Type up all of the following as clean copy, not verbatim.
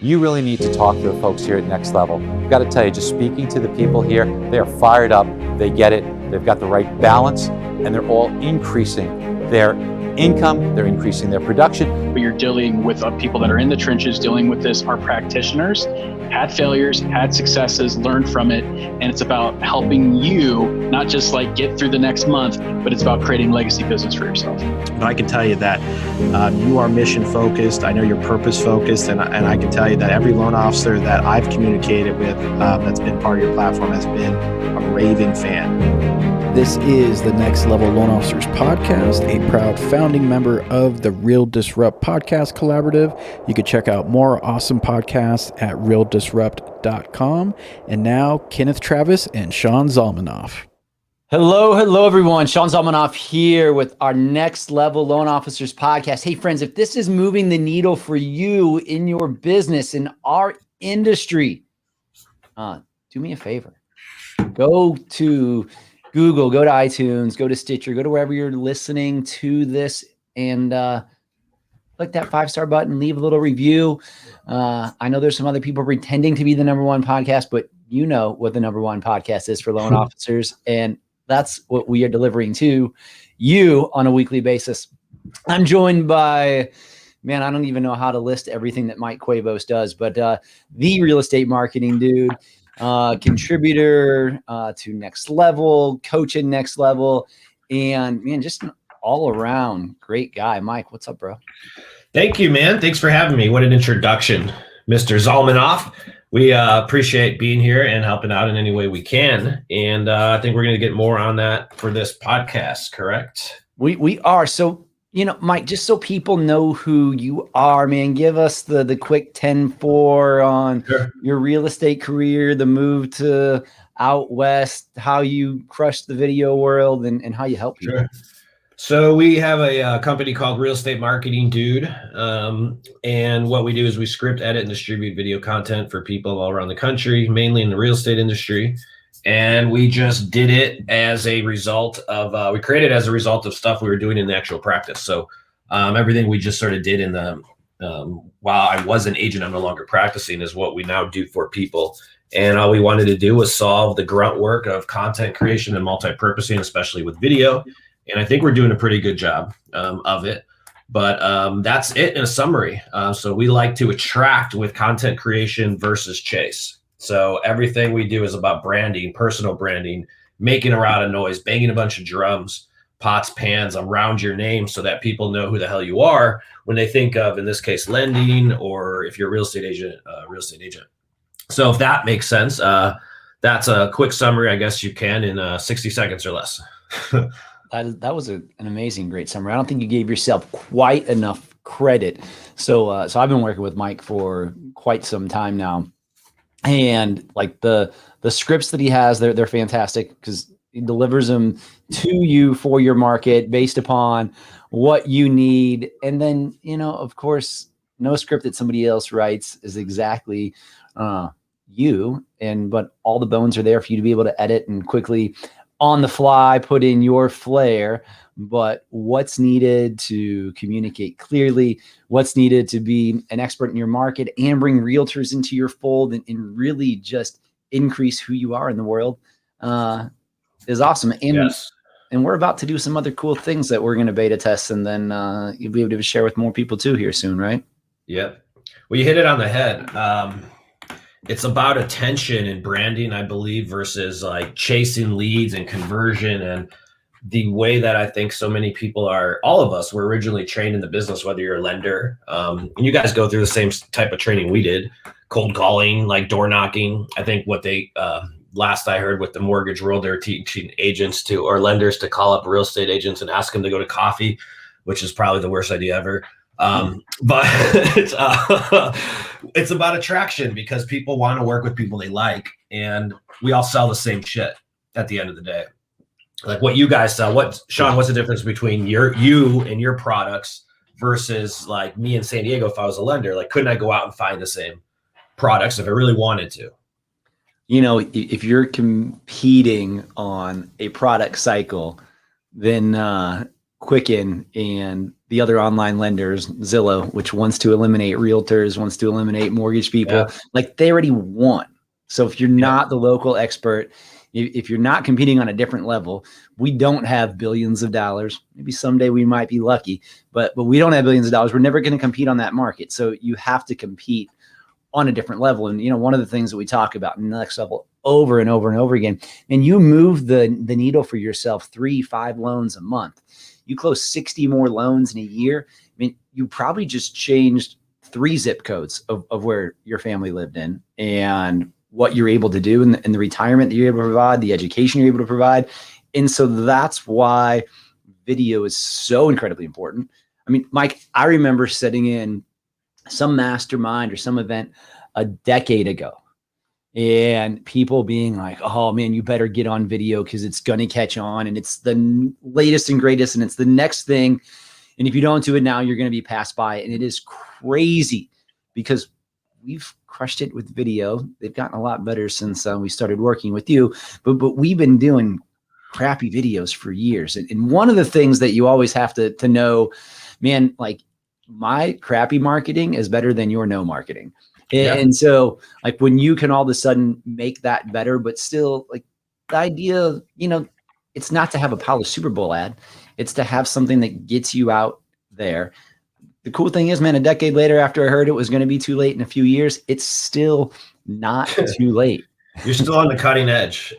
you really need to talk to the folks here at Next Level. I've got to tell you, just speaking to the people here, they are fired up, they get it, they've got the right balance, and they're all increasing their income, they're increasing their production. But you're dealing with people that are in the trenches dealing with this, are practitioners, had failures, had successes, learned from it, and it's about helping you not just like get through the next month, but it's about creating legacy business for yourself. But I can tell you that you are mission focused. I know you're purpose focused, and I can tell you that every loan officer that I've communicated with that's been part of your platform has been a raving fan. This is the Next Level Loan Officers Podcast, a proud founding member of the Real Disrupt Podcast Collaborative. You can check out more awesome podcasts at realdisrupt.com. And now, Kenneth Travis and Sean Zalmanoff. Hello, everyone. Sean Zalmanoff here with our Next Level Loan Officers Podcast. Hey, friends, if this is moving the needle for you in your business, in our industry, do me a favor. Go to Google, go to iTunes, go to Stitcher, go to wherever you're listening to this, and click that 5-star button, leave a little review. I know there's some other people pretending to be the number one podcast, but you know what the number one podcast is for loan officers, and that's what we are delivering to you on a weekly basis. I'm joined by, man, I don't even know how to list everything that Mike Cuevas does, but the real estate marketing dude, contributor to Next Level, coaching Next Level, and man, just an all around great guy. Mike, what's up, bro? Thank you, man. Thanks for having me. What an introduction, Mr. Zalmanoff. We appreciate being here and helping out in any way we can. And I think we're going to get more on that for this podcast, correct? We are. So, you know, Mike, just so people know who you are, man, give us the quick 10-4 on your real estate career, the move to out west, how you crushed the video world, and how you help people. Sure. So we have a company called Real Estate Marketing Dude. And what we do is we script, edit, and distribute video content for people all around the country, mainly in the real estate industry. And we just did it as a result of, we created as a result of stuff we were doing in the actual practice. So everything we just sort of did in the, while I was an agent, I'm no longer practicing, is what we now do for people. And all we wanted to do was solve the grunt work of content creation and multi-purposing, especially with video. And I think we're doing a pretty good job of it. But that's it in a summary. So we like to attract with content creation versus chase. So everything we do is about branding, personal branding, making a lot of noise, banging a bunch of drums, pots, pans around your name so that people know who the hell you are when they think of, in this case, lending, or if you're a real estate agent. So if that makes sense, that's a quick summary, I guess you can, in 60 seconds or less. That was an amazing, great summary. I don't think you gave yourself quite enough credit. So I've been working with Mike for quite some time now. And like the scripts that he has, they're fantastic because he delivers them to you for your market based upon what you need. And then, you know, of course, no script that somebody else writes is exactly you. But all the bones are there for you to be able to edit and quickly on the fly put in your flair. But what's needed to communicate clearly, what's needed to be an expert in your market and bring realtors into your fold and really just increase who you are in the world is awesome. And, yes. And we're about to do some other cool things that we're going to beta test, and then you'll be able to share with more people too here soon, right? Yep. Well, you hit it on the head. It's about attention and branding, I believe, versus like chasing leads and conversion. And the way that I think so many people are, all of us were originally trained in the business, whether you're a lender, and you guys go through the same type of training we did, cold calling, like door knocking. I think what they, last I heard with the mortgage world, they're teaching agents to, or lenders to call up real estate agents and ask them to go to coffee, which is probably the worst idea ever. But it's about attraction because people want to work with people they like, and we all sell the same shit at the end of the day. Like what you guys sell, Sean, what's the difference between you and your products versus like me in San Diego? If I was a lender, like, couldn't I go out and find the same products if I really wanted to? You know, if you're competing on a product cycle, then Quicken and the other online lenders, Zillow, which wants to eliminate realtors, wants to eliminate mortgage people, like they already won. So if you're not the local expert, if you're not competing on a different level, we don't have billions of dollars. Maybe someday we might be lucky, but we don't have billions of dollars. We're never going to compete on that market. So you have to compete on a different level. And, one of the things that we talk about in the next level over and over and over again, and you move the needle for yourself 3-5 loans a month. You close 60 more loans in a year. I mean, you probably just changed 3 zip codes of where your family lived in and what you're able to do and the retirement that you're able to provide, the education you're able to provide. And so that's why video is so incredibly important. I mean, Mike, I remember sitting in some mastermind or some event a decade ago and people being like, oh man, you better get on video because it's going to catch on and it's the latest and greatest and it's the next thing. And if you don't do it now, you're going to be passed by. And it is crazy because we've crushed it with video. They've gotten a lot better since we started working with you, but we've been doing crappy videos for years. And one of the things that you always have to know, man, like my crappy marketing is better than your no marketing. And so like when you can all of a sudden make that better, but still like the idea, it's not to have a Palace Super Bowl ad. It's to have something that gets you out there. The cool thing is, man, a decade later, after I heard it was going to be too late in a few years, it's still not too late. You're still on the cutting edge,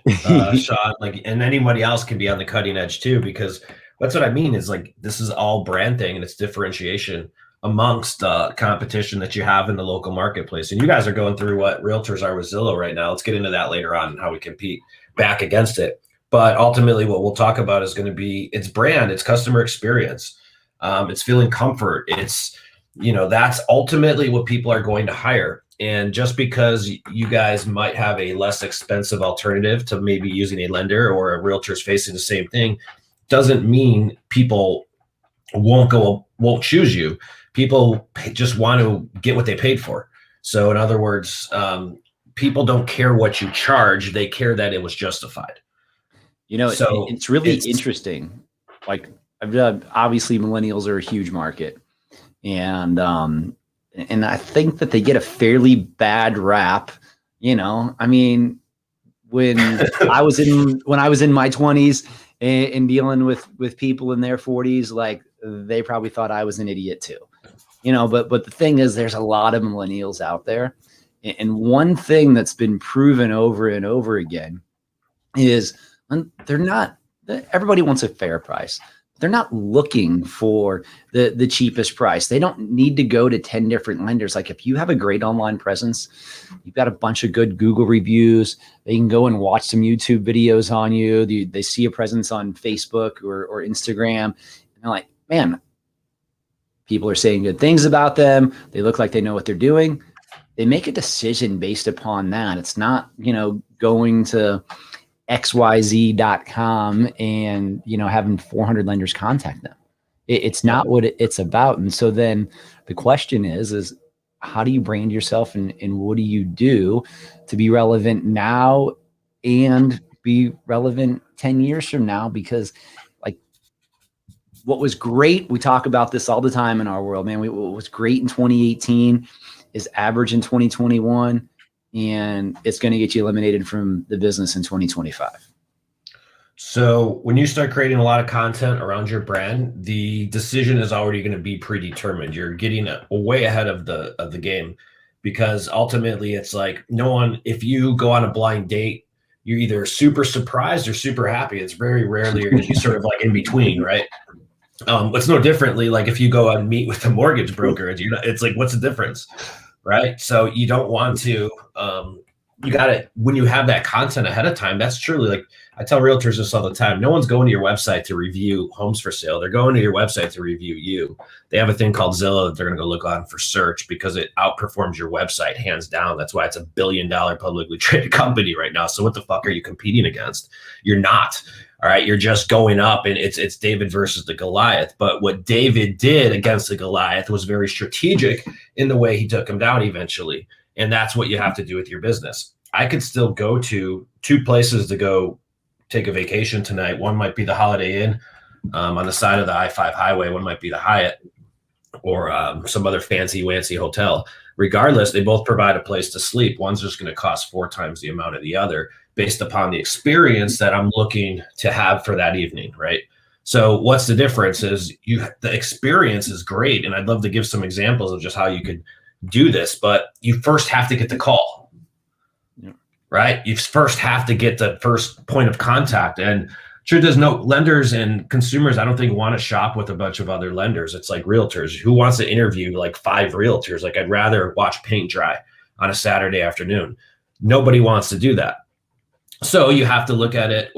Sean, and anybody else can be on the cutting edge too, because that's what I mean is like, this is all brand thing and it's differentiation amongst competition that you have in the local marketplace. And you guys are going through what realtors are with Zillow right now. Let's get into that later on and how we compete back against it. But ultimately what we'll talk about is going to be its brand, its customer experience. It's feeling comfort. It's, that's ultimately what people are going to hire. And just because you guys might have a less expensive alternative to maybe using a lender or a realtor's facing the same thing, doesn't mean people won't choose you. People just want to get what they paid for. So in other words, people don't care what you charge. They care that it was justified. It's really interesting. Like obviously millennials are a huge market. And I think that they get a fairly bad rap, I mean, when I was in my 20s and dealing with people in their 40s, like they probably thought I was an idiot too, but the thing is there's a lot of millennials out there. And one thing that's been proven over and over again is everybody wants a fair price. They're not looking for the cheapest price. They don't need to go to 10 different lenders. Like if you have a great online presence, you've got a bunch of good Google reviews, they can go and watch some YouTube videos on you. They see a presence on Facebook or Instagram. And they're like, man, people are saying good things about them. They look like they know what they're doing. They make a decision based upon that. It's not, going to xyz.com and having 400 lenders contact them. It's not what it's about. And so then the question is how do you brand yourself and what do you do to be relevant now and be relevant 10 years from now? Because like what was great, we talk about this all the time in our world, man. What was great in 2018 is average in 2021. And it's going to get you eliminated from the business in 2025. So when you start creating a lot of content around your brand, the decision is already going to be predetermined. You're getting way ahead of the game, because ultimately it's like if you go on a blind date, you're either super surprised or super happy. It's very rarely you're going to be sort of like in between, right? It's no differently like if you go and meet with a mortgage broker, it's like, what's the difference? Right. So you don't want to, you got to, when you have that content ahead of time, that's truly like, I tell realtors this all the time. No one's going to your website to review homes for sale. They're going to your website to review you. They have a thing called Zillow that they're going to go look on for search because it outperforms your website hands down. That's why it's $1 billion publicly traded company right now. So what the fuck are you competing against? You're not. All right, you're just going up, and it's David versus the Goliath. But what David did against the Goliath was very strategic in the way he took him down eventually. And that's what you have to do with your business. I could still go to 2 places to go take a vacation tonight. One might be the Holiday Inn. on the side of the I-5 highway. One might be the Hyatt or some other fancy-wancy hotel. Regardless, they both provide a place to sleep. One's just going to cost 4 times the amount of the other based upon the experience that I'm looking to have for that evening, right? So what's the difference is the experience is great. And I'd love to give some examples of just how you could do this, but you first have to get the call, right? You first have to get the first point of contact. And sure, there's no lenders and consumers, I don't think, want to shop with a bunch of other lenders. It's like realtors. Who wants to interview like 5 realtors? Like, I'd rather watch paint dry on a Saturday afternoon. Nobody wants to do that. So you have to look at it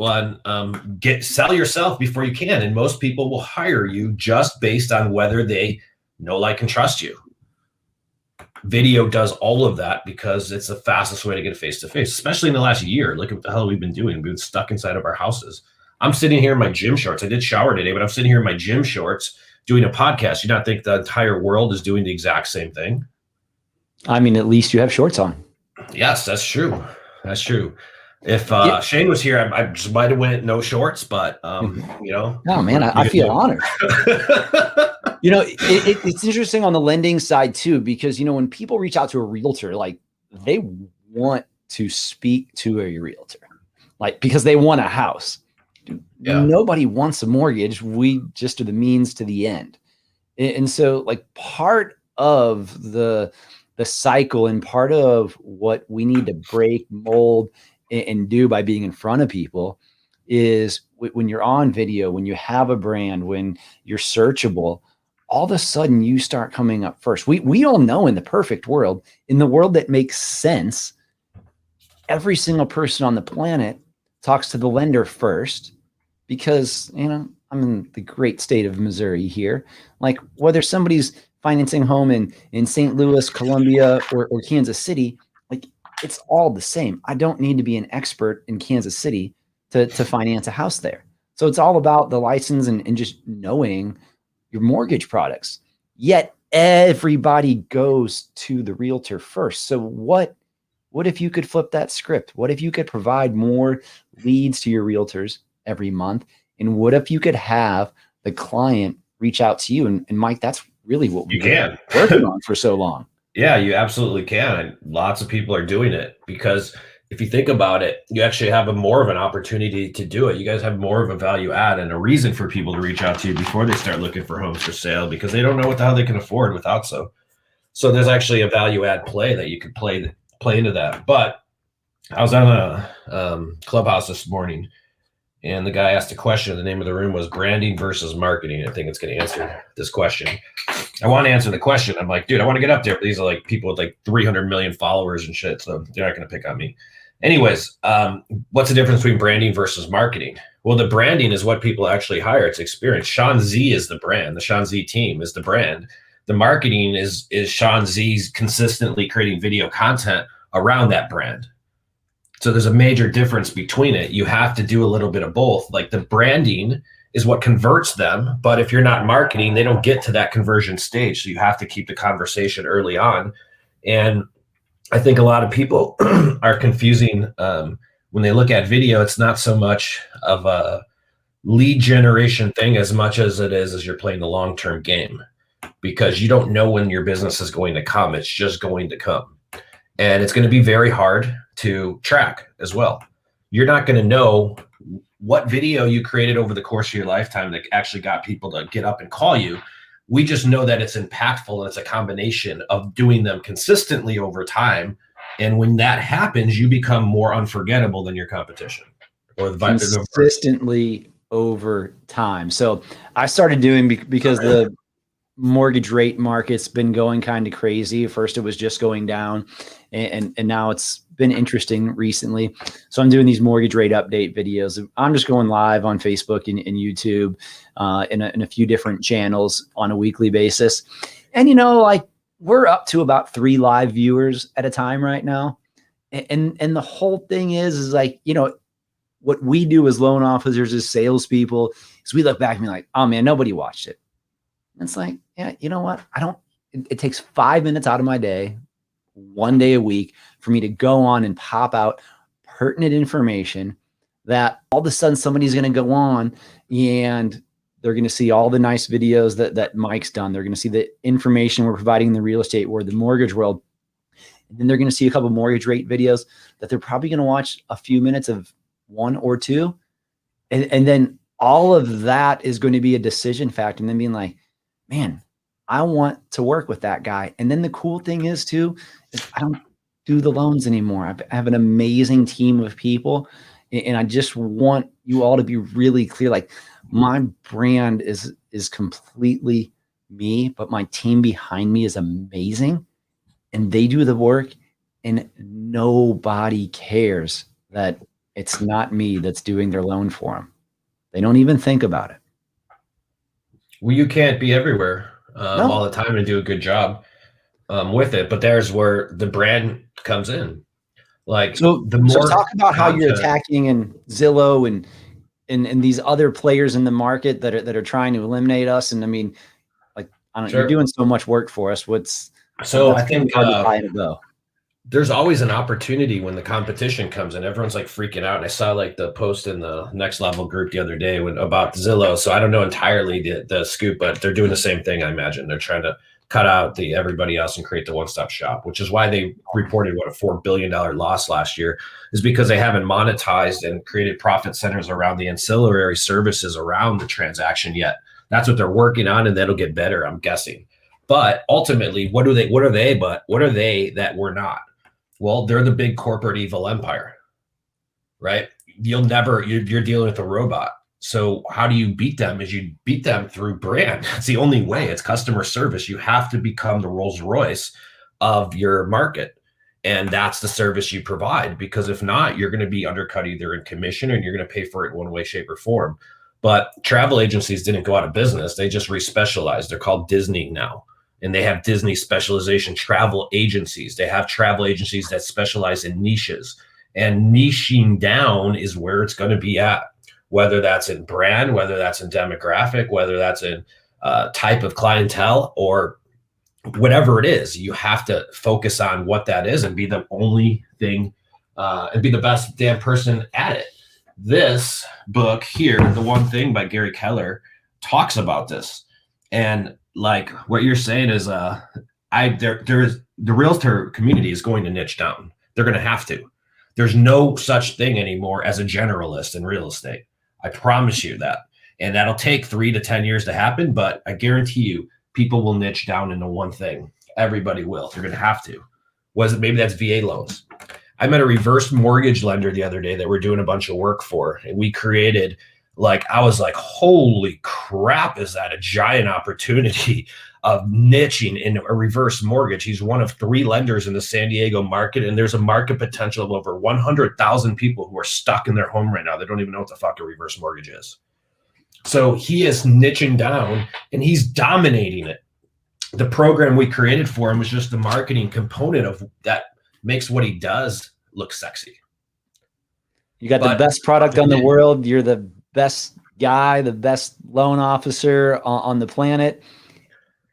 sell yourself before you can. And most people will hire you just based on whether they know, like, and trust you. Video does all of that because it's the fastest way to get a face-to-face, especially in the last year. Look at what the hell we've been doing. We've been stuck inside of our houses. I'm sitting here in my gym shorts. I did shower today, but I'm sitting here in my gym shorts doing a podcast. You not think the entire world is doing the exact same thing? I mean, at least you have shorts on. Yes, that's true. That's true. If Shane was here, I just might have went no shorts, but No, man, I feel honored. It's interesting on the lending side too, because when people reach out to a realtor, like, they want to speak to a realtor, like, because they want a house. Nobody wants a mortgage. We just are the means to the end. And so, like, part of the cycle and part of what we need to break, mold, and do by being in front of people is when you're on video, when you have a brand, when you're searchable, all of a sudden you start coming up first. We all know, in the perfect world, in the world that makes sense, every single person on the planet talks to the lender first, because, I'm in the great state of Missouri here. Like, whether somebody's financing home in St. Louis, Columbia, or Kansas City, like, it's all the same. I don't need to be an expert in Kansas City to finance a house there. So it's all about the license and just knowing your mortgage products. Yet everybody goes to the realtor first. So what if you could flip that script? What if you could provide more leads to your realtors every month? And what if you could have the client reach out to you? And Mike, that's really what we've been working on for so long. Yeah, you absolutely can. And lots of people are doing it, because if you think about it, you actually have more of an opportunity to do it. You guys have more of a value add and a reason for people to reach out to you before they start looking for homes for sale, because they don't know what the hell they can afford without so. So there's actually a value add play that you could play into that. But I was on a Clubhouse this morning, and the guy asked a question. The name of the room was branding versus marketing. I think it's going to answer this question. I want to answer the question. I'm like, dude, I want to get up there. But these are like people with like 300 million followers and shit. So they're not going to pick on me. Anyways, what's the difference between branding versus marketing? Well, the branding is what people actually hire. It's experience. Sean Z is the brand. The Sean Z team is the brand. The marketing is Sean Z's consistently creating video content around that brand. So there's a major difference between it. You have to do a little bit of both. Like, the branding is what converts them, but if you're not marketing, they don't get to that conversion stage. So you have to keep the conversation early on. And I think a lot of people are confusing when they look at video. It's not so much of a lead generation thing as much as it is as you're playing the long-term game, because you don't know when your business is going to come. It's just going to come. And it's going to be very hard to track as well. You're not going to know what video you created over the course of your lifetime that actually got people to get up and call you. We just know that it's impactful, and it's a combination of doing them consistently over time. And when that happens, you become more unforgettable than your competition, or the consistently over time. So I started doing because the mortgage rate market's been going kind of crazy. First, it was just going down, and now it's been interesting recently. So I'm doing these mortgage rate update videos. I'm just going live on Facebook and YouTube, in a few different channels on a weekly basis. And, like, we're up to about 3 live viewers at a time right now. And the whole thing is like, what we do as loan officers, as salespeople, is we look back and be like, oh man, nobody watched it. And it's like, yeah, you know what? It takes 5 minutes out of my day, 1 day a week, for me to go on and pop out pertinent information that all of a sudden somebody's going to go on and They're going to see all the nice videos that Mike's done. They're going to see the information we're providing in the real estate world, the mortgage world. And then they're going to see a couple mortgage rate videos that they're probably going to watch a few minutes of one or two. And then all of that is going to be a decision factor. And then being like, man, I want to work with that guy. And then the cool thing is too, is I don't do the loans anymore. I have an amazing team of people. And I just want you all to be really clear. Like, my brand is completely me, but my team behind me is amazing. And they do the work, and nobody cares that it's not me that's doing their loan for them. They don't even think about it. Well, you can't be everywhere No. all the time and do a good job with it. But there's where the brand comes in. Like, So talk about how you're attacking and Zillow and these other players in the market that are trying to eliminate us. And I mean, like, I don't know, you're doing so much work for us. I think go. There's always an opportunity when the competition comes in. Everyone's like freaking out. And I saw like the post in the Next Level group the other day about Zillow. So I don't know entirely the scoop, but they're doing the same thing. I imagine they're trying to cut out everybody else and create the one-stop shop, which is why they reported a $4 billion loss last year, is because they haven't monetized and created profit centers around the ancillary services around the transaction yet. That's what they're working on, and that'll get better, I'm guessing. But ultimately, what are they that we're not? Well, they're the big corporate evil empire, right? You're dealing with a robot. So how do you beat them? Is you beat them through brand. It's the only way. It's customer service. You have to become the Rolls-Royce of your market. And that's the service you provide, because if not, you're going to be undercut either in commission, and you're going to pay for it in one way, shape, or form. But travel agencies didn't go out of business. They just respecialized. They're called Disney now. And they have Disney specialization travel agencies. They have travel agencies that specialize in niches. And niching down is where it's going to be at, whether that's in brand, whether that's in demographic, whether that's in type of clientele, or whatever it is. You have to focus on what that is and be the only thing and be the best damn person at it. This book here, The One Thing by Gary Keller, talks about this. And like what you're saying is the realtor community is going to niche down. They're going to have to. There's no such thing anymore as a generalist in real estate. I promise you that. And that'll take 3 to 10 years to happen, but I guarantee you people will niche down into one thing. Everybody will. They're going to have to. Maybe that's VA loans. I met a reverse mortgage lender the other day that we're doing a bunch of work for, and we created, I was like, holy crap, is that a giant opportunity of niching in a reverse mortgage. He's one of 3 lenders in the San Diego market, and there's a market potential of over 100,000 people who are stuck in their home right now. They don't even know what the fuck a reverse mortgage is. So he is niching down, and he's dominating it. The program we created for him was just the marketing component of that makes what he does look sexy. You got the best product on the world. You're the best guy, the best loan officer on the planet.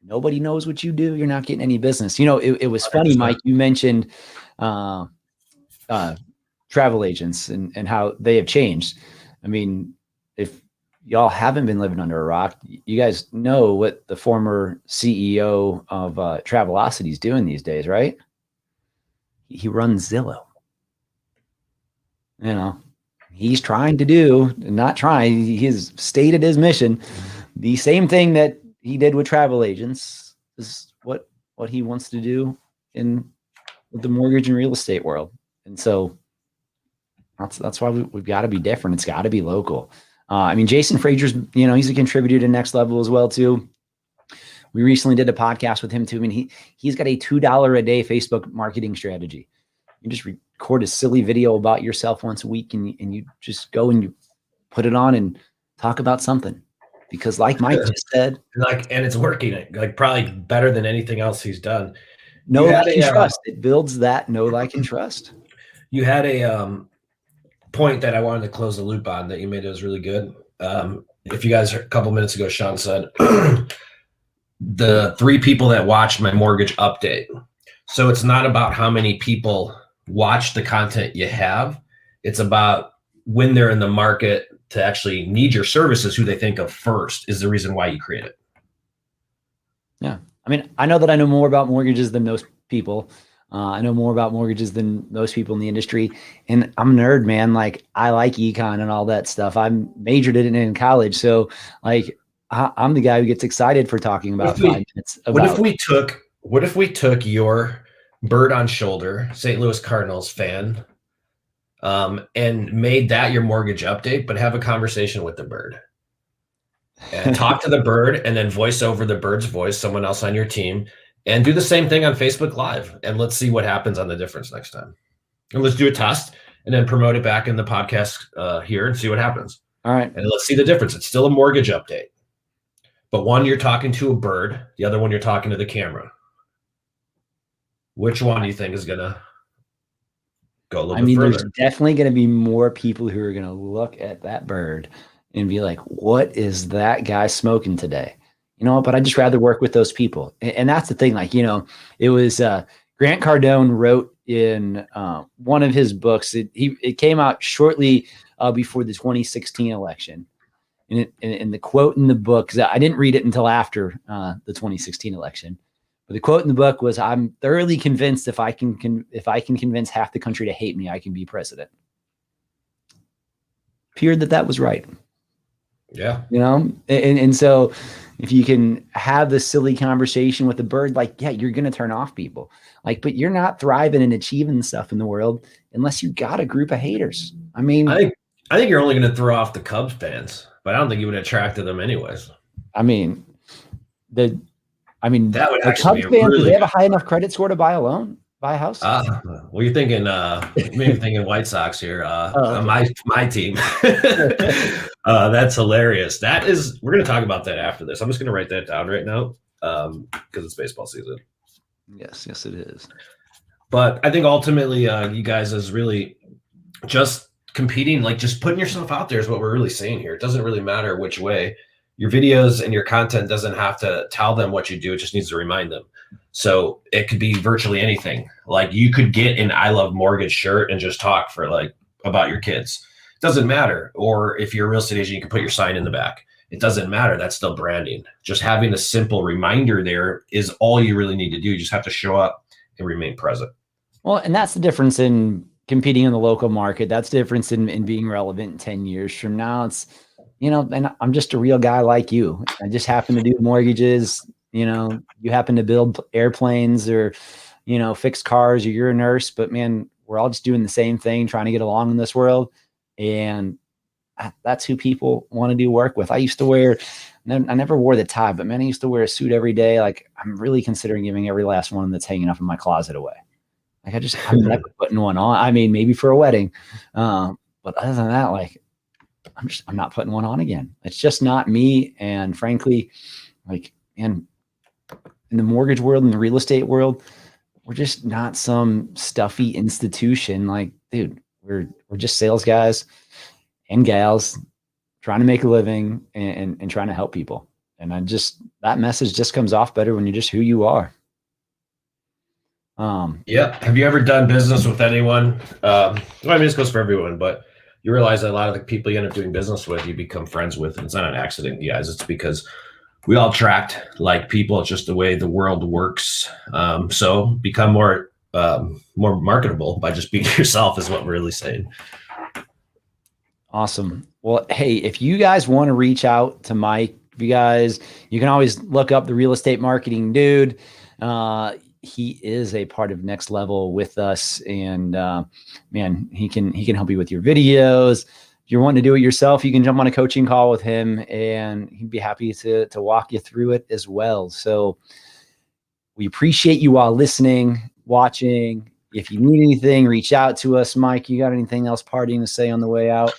Nobody knows what you do. You're not getting any business. You know, it was funny, Mike, you mentioned travel agents and how they have changed. I mean, if y'all haven't been living under a rock, you guys know what the former CEO of Travelocity is doing these days, right? He runs Zillow. You know, he's trying to do, not trying, he's stated his mission, the same thing that he did with travel agents is what he wants to do in the mortgage and real estate world. And so that's why we've got to be different. It's got to be local. I mean, Jason Frazier's, you know, he's a contributor to Next Level as well too. We recently did a podcast with him too. I mean, he's got a $2 a day Facebook marketing strategy. You just record a silly video about yourself once a week, and you just go and you put it on and talk about something. Because like Mike just said, and it's working, probably better than anything else he's done. Know, like, and trust. It builds that know, like, and trust. You had a point that I wanted to close the loop on that you made. It was really good. If you guys heard a couple minutes ago, Sean said the 3 people that watched my mortgage update. So it's not about how many people watch the content you have. It's about when they're in the market to actually need your services, who they think of first, is the reason why you create it. Yeah. I mean, I know that I know more about mortgages than most people. I know more about mortgages than most people in the industry. And I'm a nerd, man. Like, I like econ and all that stuff. I majored in it in college. So like, I'm the guy who gets excited for talking about 5 minutes. What if we took your bird on shoulder, St. Louis Cardinals fan, and made that your mortgage update, but have a conversation with the bird and talk to the bird, and then voice over the bird's voice, someone else on your team, and do the same thing on Facebook Live. And let's see what happens on the difference next time. And let's do a test and then promote it back in the podcast here and see what happens. All right. And let's see the difference. It's still a mortgage update, but one you're talking to a bird, the other one you're talking to the camera. Which one do you think is going to go a little bit further? There's definitely going to be more people who are going to look at that bird and be like, what is that guy smoking today? You know, but I'd just rather work with those people. And that's the thing. Like, you know, it was Grant Cardone wrote in one of his books. It came out shortly before the 2016 election. And the quote in the book, 'cause I didn't read it until after the 2016 election. But the quote in the book was, "I'm thoroughly convinced if I can convince half the country to hate me, I can be president." Appeared that was right. Yeah. You know, and so if you can have this silly conversation with a bird, like, yeah, you're going to turn off people. Like, but you're not thriving and achieving stuff in the world unless you got a group of haters. I mean, I think you're only going to throw off the Cubs fans, but I don't think you would attract to them anyways. I mean, that would actually Cubs be fans, really do they have a high enough credit score to buy a house? Well, you're thinking, maybe thinking White Sox here. Okay. My team. That's hilarious. We're going to talk about that after this. I'm just going to write that down right now because it's baseball season. Yes, it is. But I think ultimately, you guys is really just competing, like just putting yourself out there is what we're really saying here. It doesn't really matter which way. Your videos and your content doesn't have to tell them what you do. It just needs to remind them. So it could be virtually anything. Like you could get an I Love Mortgage shirt and just talk for like about your kids. It doesn't matter. Or if you're a real estate agent, you can put your sign in the back. It doesn't matter. That's still branding. Just having a simple reminder there is all you really need to do. You just have to show up and remain present. Well, and that's the difference in competing in the local market. That's the difference in being relevant 10 years from now. It's, you know, and I'm just a real guy like you. I just happen to do mortgages. You know, you happen to build airplanes or, you know, fix cars, or you're a nurse, but man, we're all just doing the same thing, trying to get along in this world. And that's who people want to do work with. I never wore the tie, but man, I used to wear a suit every day. Like I'm really considering giving every last one that's hanging up in my closet away. Like I'm never putting one on. I mean, maybe for a wedding. But other than that, like, I'm not putting one on again. It's just not me. And frankly, like, and in the mortgage world and the real estate world, we're just not some stuffy institution. Like, dude, we're just sales guys and gals trying to make a living and trying to help people. And that message just comes off better when you're just who you are. Yeah. Have you ever done business with anyone? I mean, this goes for everyone, but you realize that a lot of the people you end up doing business with, you become friends with. And it's not an accident, you guys. It's because we all attract like people. It's just the way the world works. So become more marketable by just being yourself is what we're really saying. Awesome. Well, hey, if you guys want to reach out to Mike, you can always look up the Real Estate Marketing Dude. He is a part of Next Level with us, and man, he can help you with your videos. If you're wanting to do it yourself, you can jump on a coaching call with him, and he'd be happy to walk you through it as well. So we appreciate you all listening, watching. If you need anything, reach out to us. Mike, you got anything else partying to say on the way out?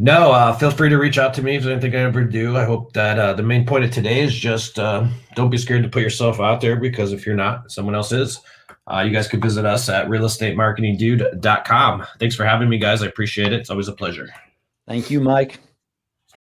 No, feel free to reach out to me if there's anything I ever do. I hope that the main point of today is just don't be scared to put yourself out there, because if you're not, someone else is. You guys could visit us at realestatemarketingdude.com. Thanks for having me, guys. I appreciate it. It's always a pleasure. Thank you, Mike.